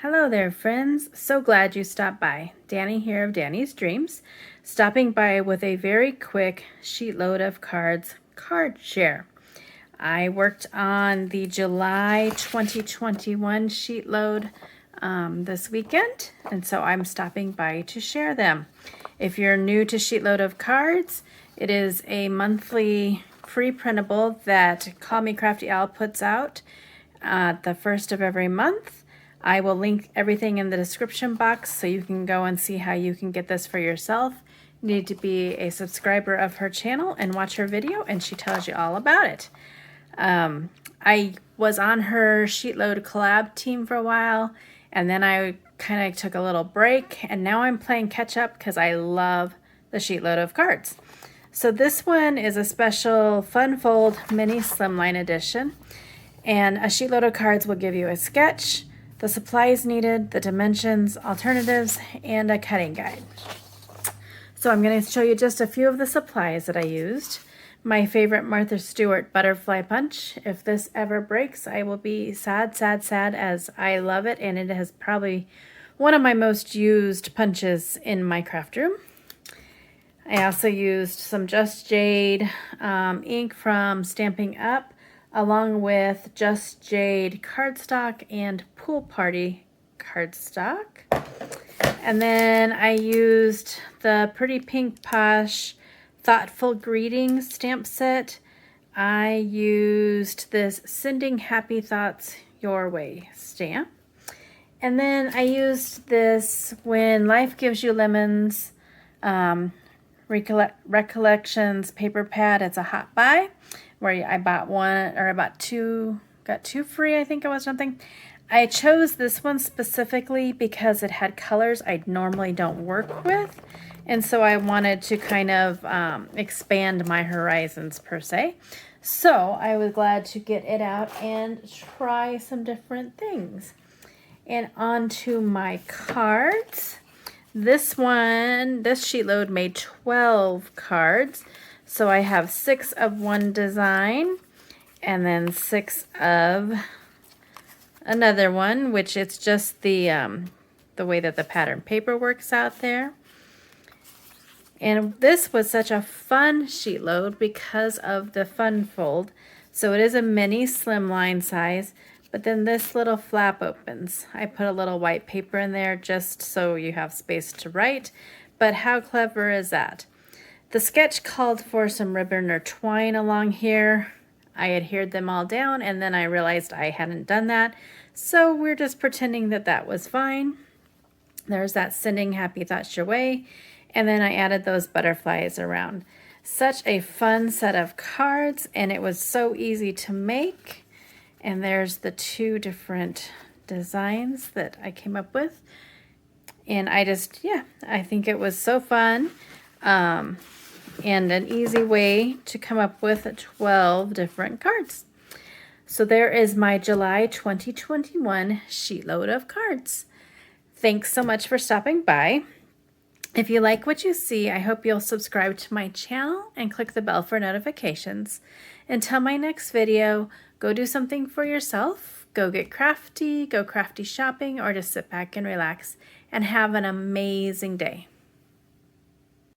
Hello there, friends. So glad you stopped by. Danny here of Danny's Dreams, stopping by with a very quick SheetLoad of Cards card share. I worked on the July 2021 SheetLoad this weekend, and so I'm stopping by to share them. If you're new to SheetLoad of Cards, it is a monthly free printable that Call Me Crafty Al puts out the first of every month. I will link everything in the description box so you can go and see how you can get this for yourself. You need to be a subscriber of her channel and watch her video, and she tells you all about it. I was on her SheetLoad collab team for a while, and then I kind of took a little break, and now I'm playing catch up because I love the SheetLoad of Cards. So this one is a special Fun Fold Mini Slimline Edition, and a SheetLoad of Cards will give you a sketch, the supplies needed, the dimensions, alternatives, and a cutting guide. So I'm going to show you just a few of the supplies that I used. My favorite Martha Stewart butterfly punch. If this ever breaks, I will be sad, sad, sad, as I love it, and it is probably one of my most used punches in my craft room. I also used some Just Jade ink from Stampin' Up, along with Just Jade cardstock and Pool Party cardstock. And then I used the Pretty Pink Posh Thoughtful Greetings stamp set. I used this Sending Happy Thoughts Your Way stamp. And then I used this When Life Gives You Lemons Recollections paper pad. It's a hot buy, where I bought one, or I bought two, got two free, I think it was something. I chose this one specifically because it had colors I normally don't work with, and so I wanted to kind of expand my horizons per se. So I was glad to get it out and try some different things. And on to my cards. This SheetLoad made 12 cards. So I have 6 of one design and then 6 of another one, which it's just the way that the pattern paper works out there. And this was such a fun SheetLoad because of the fun fold. So it is a mini slimline size, but then this little flap opens. I put a little white paper in there just so you have space to write, but how clever is that? The sketch called for some ribbon or twine along here. I adhered them all down, and then I realized I hadn't done that. So we're just pretending that that was fine. There's that Sending Happy Thoughts Your Way. And then I added those butterflies around. Such a fun set of cards, and it was so easy to make. And there's the 2 different designs that I came up with. And I think it was so fun. And an easy way to come up with 12 different cards. So there is my July 2021 SheetLoad of Cards. Thanks so much for stopping by. If you like what you see, I hope you'll subscribe to my channel and click the bell for notifications. Until my next video, go do something for yourself, go get crafty, go crafty shopping, or just sit back and relax and have an amazing day.